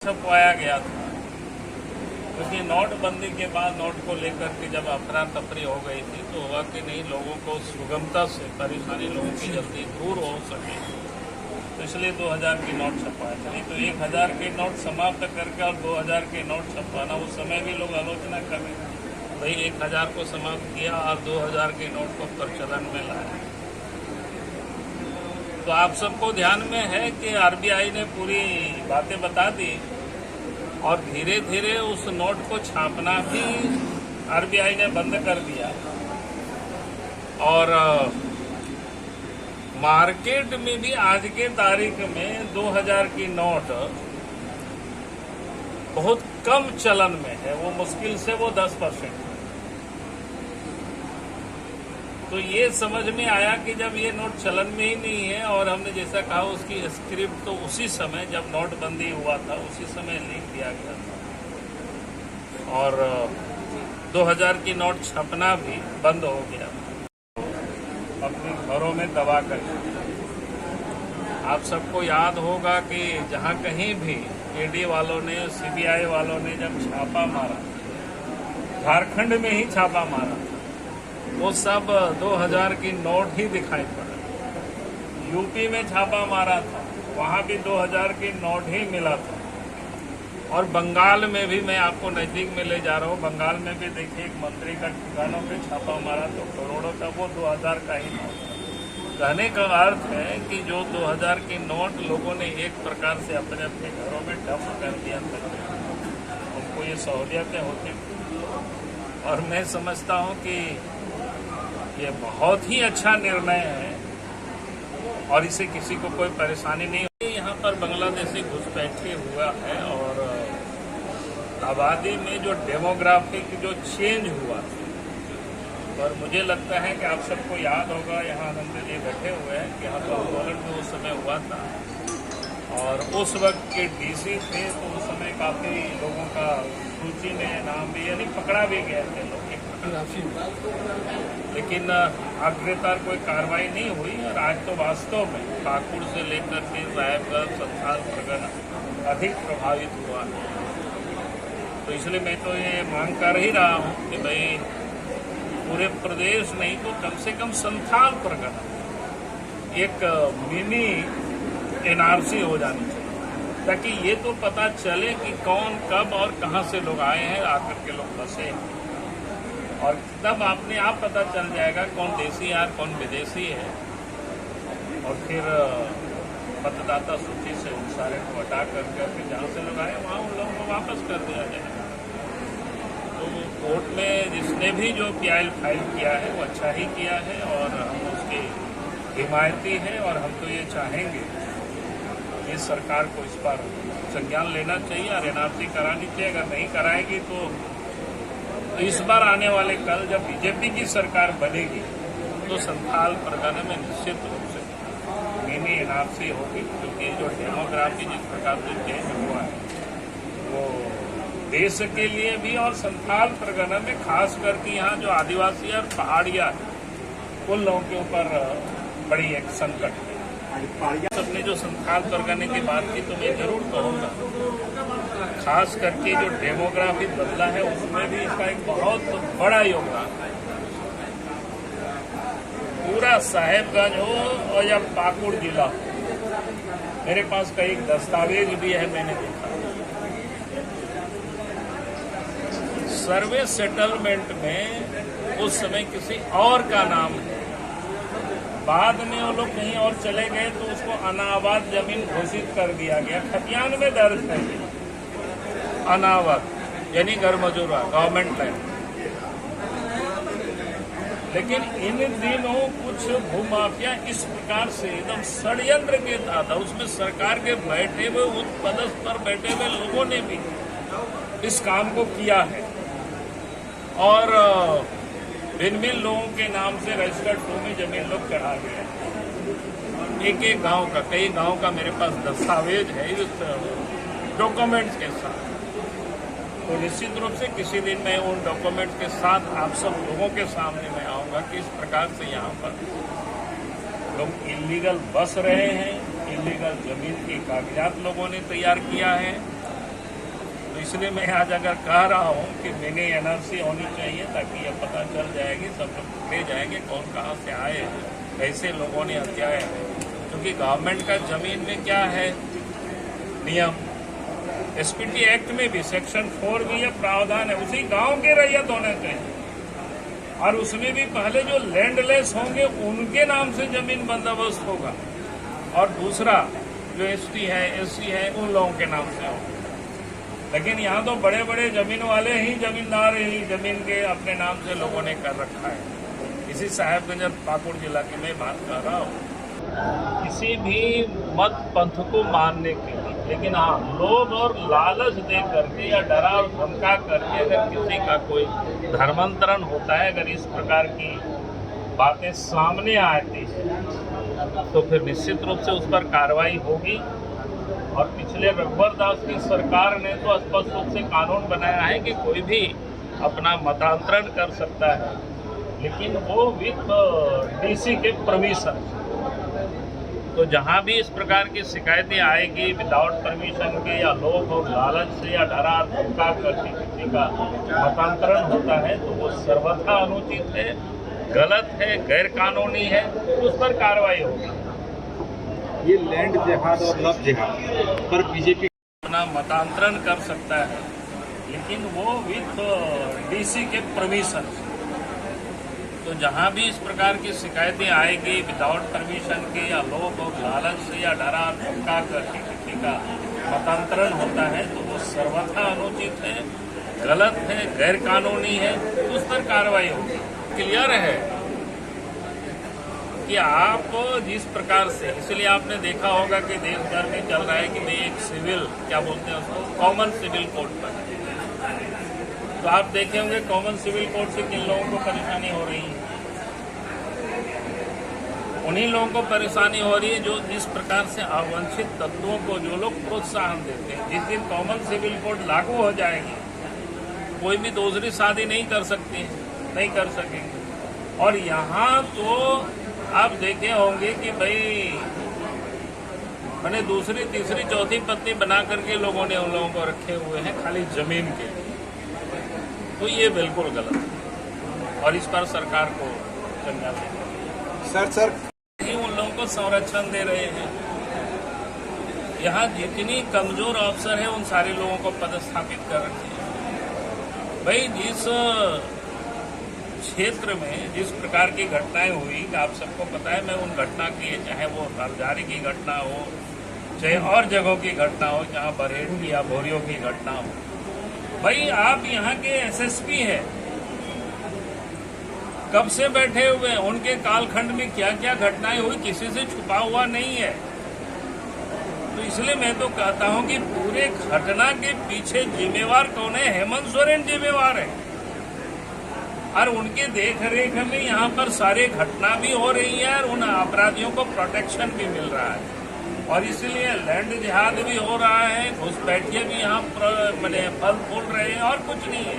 छपवाया गया था, क्योंकि नोटबंदी के बाद नोट को लेकर के जब अफरा तफरी हो गई थी तो हुआ कि नहीं, लोगों को सुगमता से परेशानी लोगों की जल्दी दूर हो सके, तो इसलिए 2000 की नोट छपवाया था। नहीं तो 1000 के नोट समाप्त करके और 2000 के नोट छपवाना, उस समय भी लोग आलोचना कर रहे थे, भाई 1000 को समाप्त किया और 2000 के नोट को प्रचलन में लाया। तो आप सबको ध्यान में है कि आरबीआई ने पूरी बातें बता दी और धीरे धीरे उस नोट को छापना भी आरबीआई ने बंद कर दिया और मार्केट में भी आज के तारीख में 2000 की नोट बहुत कम चलन में है, वो मुश्किल से वो 10%। तो ये समझ में आया कि जब ये नोट चलन में ही नहीं है और हमने जैसा कहा उसकी स्क्रिप्ट तो उसी समय जब नोटबंदी हुआ था उसी समय लीक किया गया था और 2000 की नोट छपना भी बंद हो गया, अपने घरों में दबा कर। आप सबको याद होगा कि जहां कहीं भी ईडी वालों ने, सीबीआई वालों ने जब छापा मारा, झारखंड में ही छापा मारा, वो सब 2000 की नोट ही दिखाई पड़ा। यूपी में छापा मारा था, वहां भी 2000 की नोट ही मिला था। और बंगाल में भी, मैं आपको नजदीक में ले जा रहा हूँ, बंगाल में भी देखिए एक मंत्री का ठिकानों पे छापा मारा तो करोड़ों का वो 2000 का ही नोट। कहने का अर्थ है कि जो 2000 की नोट लोगों ने एक प्रकार से अपने अपने घरों में डंप कर दिया था, उनको ये सहूलियतें होती। और मैं समझता हूँ कि ये बहुत ही अच्छा निर्णय है और इससे किसी को कोई परेशानी नहीं होगी। यहाँ पर बांग्लादेशी घुसपैठे हुआ है और आबादी में जो डेमोग्राफिक जो चेंज हुआ, और मुझे लगता है कि आप सबको याद होगा, यहाँ आनंद जी बैठे हुए हैं कि यहाँ पर आंदोलन भी उस समय हुआ था और उस वक्त के डीसी थे, तो उस समय काफी लोगों का सूची में नाम भी, यानी पकड़ा भी गए थे लोग, लेकिन आखिरकार कोई कार्रवाई नहीं हुई। और आज तो वास्तव में पाकुड़ से लेकर के साहेबगंज, संथाल परगना अधिक प्रभावित हुआ है। तो इसलिए मैं तो ये मांग कर ही रहा हूँ कि भाई पूरे प्रदेश नहीं तो कम से कम संथाल परगना एक मिनी एनआरसी हो जानी चाहिए, ताकि ये तो पता चले कि कौन कब और कहाँ से लोग आए हैं, आकर के लोग बसे हैं, और तब अपने आप पता चल जाएगा कौन देसी है कौन विदेशी है। और फिर मतदाता सूची से उन सारे को हटा करके जहाँ से लोग आए वहाँ उन लोगों को वापस कर दिया जाएगा। तो कोर्ट में जिसने भी जो पीआई फाइल किया है वो अच्छा ही किया है और हम उसके हिमायती हैं। और हम तो ये चाहेंगे कि सरकार को इस पर संज्ञान लेना चाहिए और एनआरसी करानी चाहिए। अगर नहीं कराएगी तो इस बार आने वाले कल जब बीजेपी की सरकार बनेगी तो संथाल परगना में निश्चित रूप से मिनी एनआरसी होगी, क्योंकि जो डेमोग्राफी जिस प्रकार से चेंज हुआ है वो देश के लिए भी और संथाल परगना में खास करके यहाँ जो आदिवासी और पहाड़िया उन लोगों के ऊपर बड़ी एक संकट है। सबने जो संथाल परगने की बात की तो मैं जरूर कहूँगा, खास करके जो डेमोग्राफी बदला है उसमें भी इसका एक बहुत बड़ा योगदान है। पूरा साहेबगंज हो और या पाकुड़ जिला हो, मेरे पास कई दस्तावेज भी है, मैंने देखा सर्वे सेटलमेंट में उस समय किसी और का नाम है, बाद में वो लोग कहीं और चले गए तो उसको अनाबाद जमीन घोषित कर दिया गया। खतियान में दर्ज है अनाबाद, यानी घर मजूरा, गवर्नमेंट लैंड। लेकिन इन दिनों कुछ भूमाफिया इस प्रकार से एकदम षड्यंत्र के तहत, उसमें सरकार के बैठे हुए उच्च पदस्थ पर बैठे हुए लोगों ने भी इस काम को किया है और भिन्न भिन्न लोगों के नाम से रजिस्टर्ड भूमि जमीन लोग चढ़ा गए। एक एक गांव का, कई गांव का मेरे पास दस्तावेज है इस डॉक्यूमेंट्स के साथ। तो निश्चित रूप से किसी दिन मैं उन डॉक्यूमेंट्स के साथ आप सब लोगों के सामने मैं आऊंगा कि इस प्रकार से यहाँ पर लोग इलीगल बस रहे हैं, इलीगल जमीन के कागजात लोगों ने तैयार किया है तो इसलिए मैं आज अगर कह रहा हूँ कि मिनी एनआरसी होनी चाहिए ताकि ये पता चल जाएगी, सब लोग पकड़े जाएंगे कौन कहाँ से आए हैं, कैसे लोगों ने हत्याएं हैं। क्योंकि गवर्नमेंट का जमीन में क्या है नियम, एसपीटी एक्ट में भी सेक्शन 4 भी ये प्रावधान है, उसी गांव के रैयत होने चाहिए। और उसमें भी पहले जो लैंडलेस होंगे उनके नाम से जमीन बंदोबस्त होगा, और दूसरा जो एसटी है एससी है उन लोगों के नाम से होगा। लेकिन यहाँ तो बड़े बड़े जमीन वाले ही जमींदार ही जमीन के अपने नाम से लोगों ने कर रखा है। इसी साहेबगंज और पाकुड़ जिला की मैं बात कर रहा हूँ। किसी भी मत पंथ को मानने के लिए, लेकिन हाँ लोभ और लालच दे करके या डरा और धमका करके अगर किसी का कोई धर्मांतरण होता है, अगर इस प्रकार की बातें सामने आती है तो फिर निश्चित रूप से उस पर कार्रवाई होगी। और पिछले रघुवर दास की सरकार ने तो स्पष्ट रूप से कानून बनाया है कि कोई भी अपना मतांतरण कर सकता है, लेकिन वो विथ डीसी के परमिशन। तो जहाँ भी इस प्रकार की शिकायतें आएगी विदाउट परमिशन के या लोभ और लालच से या डरा धमका करके किसी का मतांतरण होता है तो वो सर्वथा अनुचित है, गलत है, गैर कानूनी है, उस पर कार्रवाई होगी। ये लैंड जिहाद और लव जिहाद पर बीजेपी अपना मतांतरण कर सकता है, लेकिन वो विथ डीसी के परमिशन। तो जहाँ भी इस प्रकार की शिकायतें आएगी विदाउट परमिशन के या लोभ और लालच से या डरा धमका करके किसी का मतांतरण होता है तो वो सर्वथा अनुचित है, गलत है, गैर कानूनी है, तो उस पर कार्रवाई होगी। क्लियर है कि आप जिस प्रकार से, इसलिए आपने देखा होगा कि देश भर में चल रहा है कि भाई एक सिविल, क्या बोलते हैं उसको, कॉमन सिविल कोड पर। तो आप देखे होंगे कॉमन सिविल कोड से किन लोगों को परेशानी हो रही है। उन्हीं लोगों को परेशानी हो रही है जो जिस प्रकार से अवांछित तत्वों को जो लोग प्रोत्साहन देते हैं। जिस दिन कॉमन सिविल कोड लागू हो जाएगी कोई भी दूसरी शादी नहीं कर सकती है, नहीं कर सकेंगे। और यहाँ तो आप देखे होंगे कि भाई मैंने दूसरी तीसरी चौथी पत्नी बना करके लोगों ने उन लोगों को रखे हुए हैं खाली जमीन के लिए। तो ये बिल्कुल गलत है और इस पर सरकार को चर्चा देना। सर उन लोगों को संरक्षण दे रहे हैं। यहाँ जितनी कमजोर अफसर है उन सारे लोगों को पदस्थापित कर रखे हैं। भाई जिस क्षेत्र में जिस प्रकार की घटनाएं हुई, आप सबको पता है, मैं उन घटना की, चाहे वो हरजारी की घटना हो, चाहे और जगहों की घटना हो, जहां बरहेट की या भोरियों की घटना हो, भाई आप यहाँ के एसएसपी हैं, कब से बैठे हुए हैं, उनके कालखंड में क्या क्या घटनाएं हुई किसी से छुपा हुआ नहीं है। तो इसलिए मैं तो कहता हूं कि पूरे घटना के पीछे जिम्मेवार कौन है? हेमंत सोरेन जिम्मेवार है। और उनके देख रेख में यहाँ पर सारे घटना भी हो रही है और उन अपराधियों को प्रोटेक्शन भी मिल रहा है। और इसलिए लैंड जिहाद भी हो रहा है, घुसपैठिए भी यहाँ मैंने फल फूल रहे हैं और कुछ नहीं है।